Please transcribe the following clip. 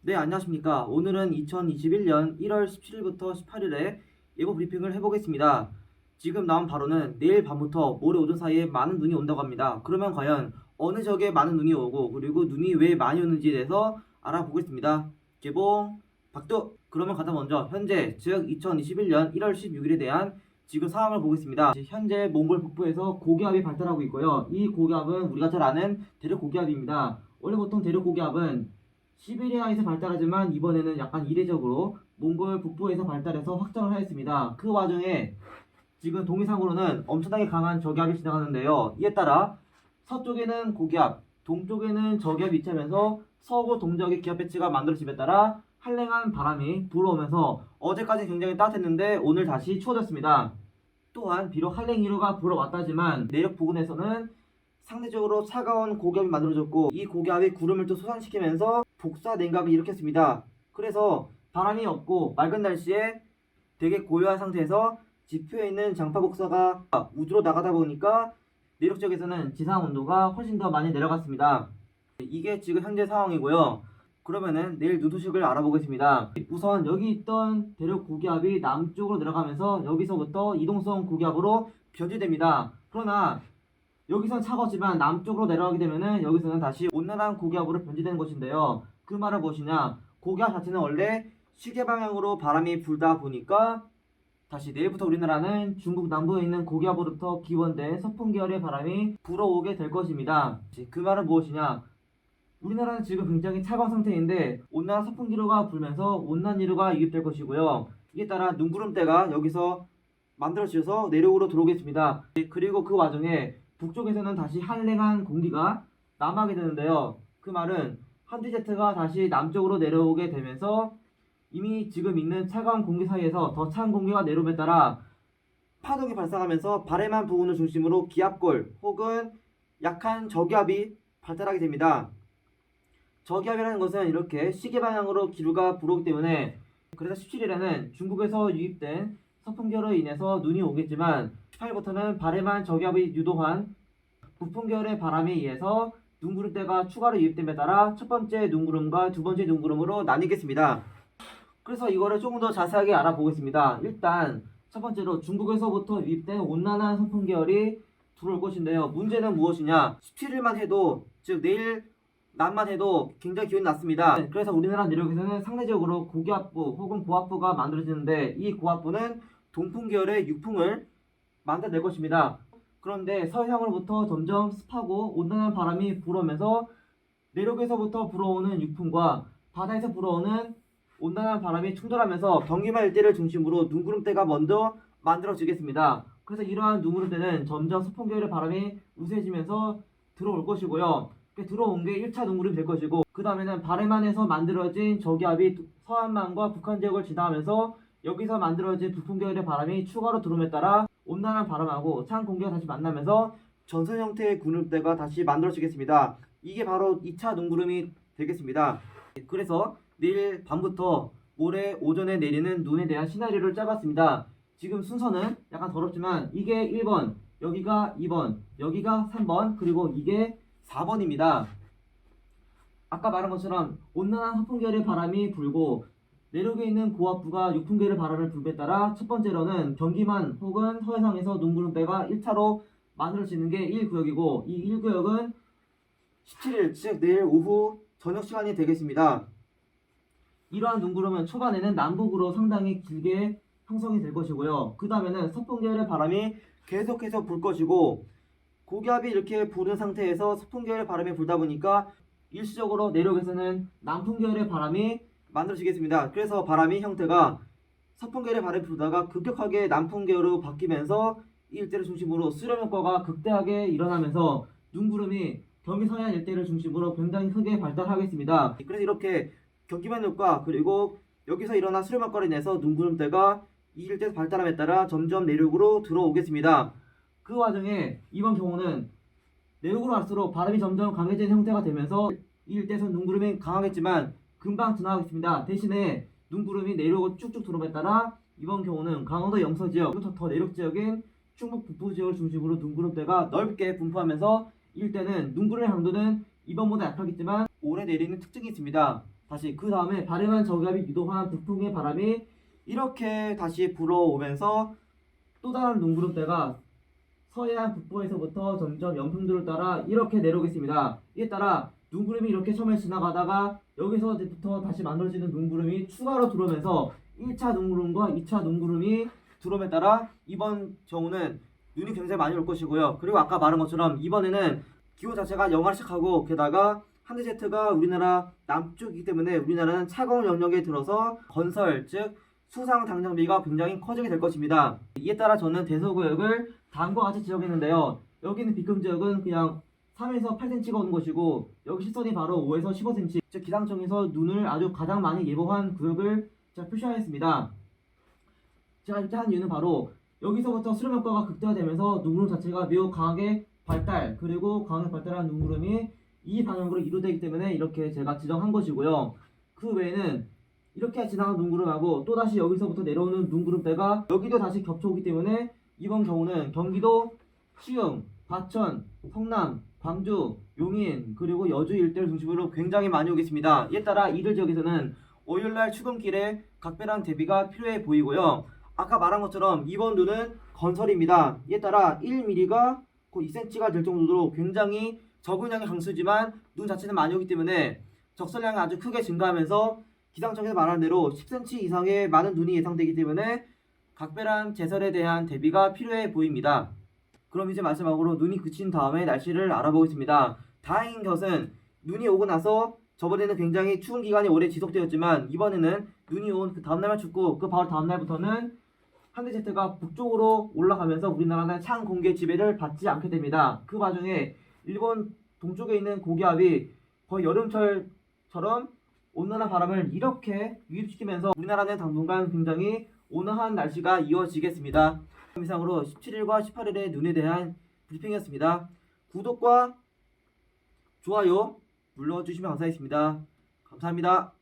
네, 안녕하십니까. 오늘은 2021년 1월 17일부터 18일에 예보 브리핑을 해보겠습니다. 지금 나온 바로는 내일 밤부터 모레 오전 사이에 많은 눈이 온다고 합니다. 그러면 과연 어느 지역에 많은 눈이 오고 그리고 눈이 왜 많이 오는지에 대해서 알아보겠습니다. 개봉 박두. 그러면 가장 먼저 현재 즉 2021년 1월 16일에 대한 지금 상황을 보겠습니다. 현재 몽골 북부에서 고기압이 발달하고 있고요. 이 고기압은 우리가 잘 아는 대륙 고기압입니다. 원래 보통 대륙 고기압은 시베리아에서 발달하지만 이번에는 약간 이례적으로 몽골 북부에서 발달해서 확장을 하였습니다. 그 와중에 지금 동해상으로는 엄청나게 강한 저기압이 지나가는데요. 이에 따라 서쪽에는 고기압, 동쪽에는 저기압이 위치하면서 서부 동적의 기압 배치가 만들어짐에 따라 한랭한 바람이 불어오면서 어제까지 굉장히 따뜻했는데 오늘 다시 추워졌습니다. 또한 비록 한랭이루가 불어왔다지만 내륙 부근에서는 상대적으로 차가운 고기압이 만들어졌고 이 고기압이 구름을 또 솟아시키면서 복사 냉각을 일으켰습니다. 그래서 바람이 없고 맑은 날씨에 되게 고요한 상태에서 지표에 있는 장파 복사가 우주로 나가다 보니까 내륙 지역에서는 지상 온도가 훨씬 더 많이 내려갔습니다. 이게 지금 현재 상황이고요. 그러면은 내일 눈 소식을 알아보겠습니다. 우선 여기 있던 대륙 고기압이 남쪽으로 내려가면서 여기서부터 이동성 고기압으로 변질됩니다. 그러나 여기선 차가웠지만 남쪽으로 내려가게 되면은 여기서는 다시 온난한 고기압으로 변질되는 것인데요. 그 말은 무엇이냐? 고기압 자체는 원래 시계 방향으로 바람이 불다 보니까 다시 내일부터 우리나라는 중국 남부에 있는 고기압으로부터 기원된 서풍 계열의 바람이 불어오게 될 것입니다. 그 말은 무엇이냐? 우리나라는 지금 굉장히 차가운 상태인데 온난한 서풍 기류가 불면서 온난이루가 유입될 것이고요. 이에 따라 눈구름대가 여기서 만들어져서 내륙으로 들어오겠습니다. 그리고 그 와중에 북쪽에서는 다시 한랭한 공기가 남하게 되는데요. 그 말은 한디제트가 다시 남쪽으로 내려오게 되면서 이미 지금 있는 차가운 공기 사이에서 더 찬 공기가 내려옴에 따라 파동이 발생하면서 바람한 부분을 중심으로 기압골 혹은 약한 저기압이 발달하게 됩니다. 저기압이라는 것은 이렇게 시계 방향으로 기류가 불어오기 때문에 그래서 17일에는 중국에서 유입된 서풍계열로 인해서 눈이 오겠지만 18일부터는 바람한 저기압이 유도한 북풍계열의 바람에 의해서 눈구름대가 추가로 유입됨에 따라 첫 번째 눈구름과 두 번째 눈구름으로 나뉘겠습니다. 그래서 이거를 조금 더 자세하게 알아보겠습니다. 일단 첫 번째로 중국에서부터 유입된 온난한 서풍계열이 들어올 것인데요. 문제는 무엇이냐? 17일만 해도 즉 내일 낮만 해도 굉장히 기온이 낮습니다. 그래서 우리나라 내륙에서는 상대적으로 고기압부 혹은 고압부가 만들어지는데 이 고압부는 동풍 계열의 육풍을 만들어낼 것입니다. 그런데 서해상으로부터 점점 습하고 온난한 바람이 불어오면서 내륙에서부터 불어오는 육풍과 바다에서 불어오는 온난한 바람이 충돌하면서 경기만 일대를 중심으로 눈구름대가 먼저 만들어지겠습니다. 그래서 이러한 눈구름대는 점점 서풍 계열의 바람이 우세해지면서 들어올 것이고요. 들어온 게 1차 눈구름이 될 것이고 그 다음에는 바람안에서 만들어진 저기압이 서한만과 북한 지역을 지나가면서 여기서 만들어진 북풍 계열의 바람이 추가로 들어옴에 따라 온난한 바람하고 찬 공기가 다시 만나면서 전선 형태의 구름대가 다시 만들어지겠습니다. 이게 바로 2차 눈구름이 되겠습니다. 그래서 내일 밤부터 모레 오전에 내리는 눈에 대한 시나리오를 짜봤습니다. 지금 순서는 약간 더럽지만 이게 1번, 여기가 2번, 여기가 3번, 그리고 이게 4번입니다. 아까 말한 것처럼 온난한 서풍계열의 바람이 불고 내륙에 있는 고압부가 육풍계열의 바람을 불에 따라 첫 번째로는 경기만 혹은 서해상에서 눈구름대가 1차로 만들어지는 게 1구역이고 이 1구역은 17일 즉 내일 오후 저녁 시간이 되겠습니다. 이러한 눈구름은 초반에는 남북으로 상당히 길게 형성이 될 것이고요. 그 다음에는 서풍계열의 바람이 계속해서 불 것이고 고기압이 이렇게 부른 상태에서 서풍계열의 바람이 불다 보니까 일시적으로 내륙에서는 남풍계열의 바람이 만들어지겠습니다. 그래서 바람의 형태가 서풍계열의 바람이 불다가 급격하게 남풍계열로 바뀌면서 이 일대를 중심으로 수렴 효과가 극대하게 일어나면서 눈구름이 경기 서해안 일대를 중심으로 굉장히 크게 발달하겠습니다. 그래서 이렇게 경기만 효과 그리고 여기서 일어난 수렴 효과로 인해서 눈구름대가 이 일대에서 발달함에 따라 점점 내륙으로 들어오겠습니다. 그 와중에 이번 경우는 내륙으로 갈수록 바람이 점점 강해지는 형태가 되면서 이 일대에서 눈구름이 강하겠지만 금방 지나가겠습니다. 대신에 눈구름이 내륙으로 쭉쭉 들어옴에 따라 이번 경우는 강원도 영서 지역부터 더 내륙 지역인 충북 북부 지역을 중심으로 눈구름대가 넓게 분포하면서 이 일대는 눈구름의 강도는 이번보다 약하겠지만 오래 내리는 특징이 있습니다. 다시 그 다음에 발해만 저기압이 유도한 북풍의 바람이 이렇게 다시 불어오면서 또 다른 눈구름대가 서해안 북부에서부터 점점 연풍들을 따라 이렇게 내려오겠습니다. 이에 따라 눈구름이 이렇게 처음에 지나가다가 여기서부터 다시 만들어지는 눈구름이 추가로 들어오면서 1차 눈구름과 2차 눈구름이 들어옴에 따라 이번 경우는 눈이 굉장히 많이 올 것이고요. 그리고 아까 말한 것처럼 이번에는 기온 자체가 영하를 시작하고 게다가 한대제트가 우리나라 남쪽이기 때문에 우리나라는 차가운 영역에 들어서 건설 즉 수상 당장비가 굉장히 커지게 될 것입니다. 이에 따라 저는 대서구역을 다음과 같이 지정했는데요. 여기는 비금 지역은 그냥 3에서 8cm가 오는 것이고 여기 시선이 바로 5에서 15cm 즉 기상청에서 눈을 아주 가장 많이 예보한 구역을 제가 표시하였습니다. 제가 이렇게 한 이유는 바로 여기서부터 수렴 효과가 극대화되면서 눈구름 자체가 매우 강하게 발달 그리고 강하게 발달한 눈구름이 이 방향으로 이루어지기 때문에 이렇게 제가 지정한 것이고요. 그 외에는 이렇게 지나간 눈구름하고 또다시 여기서부터 내려오는 눈구름대가 여기도 다시 겹쳐오기 때문에 이번 경우는 경기도, 시흥, 과천, 성남, 광주, 용인 그리고 여주 일대를 중심으로 굉장히 많이 오겠습니다. 이에 따라 이들 지역에서는 월요일날 출근길에 각별한 대비가 필요해 보이고요. 아까 말한 것처럼 이번 눈은 건설입니다. 이에 따라 1mm가 곧 2cm가 될 정도로 굉장히 적은 양의 강수지만 눈 자체는 많이 오기 때문에 적설량이 아주 크게 증가하면서 기상청에서 말한 대로 10cm 이상의 많은 눈이 예상되기 때문에 각별한 제설에 대한 대비가 필요해 보입니다. 그럼 이제 마지막으로 눈이 그친 다음에 날씨를 알아보겠습니다. 다행인 것은 눈이 오고 나서 저번에는 굉장히 추운 기간이 오래 지속되었지만 이번에는 눈이 온 그 다음날만 춥고 그 바로 다음날부터는 한대제트가 북쪽으로 올라가면서 우리나라는 찬 공기의 지배를 받지 않게 됩니다. 그 와중에 일본 동쪽에 있는 고기압이 거의 여름철처럼 온난한 바람을 이렇게 유입시키면서 우리나라는 당분간 굉장히 온화한 날씨가 이어지겠습니다. 이상으로 17일과 18일의 눈에 대한 브리핑이었습니다. 구독과 좋아요 눌러주시면 감사하겠습니다. 감사합니다.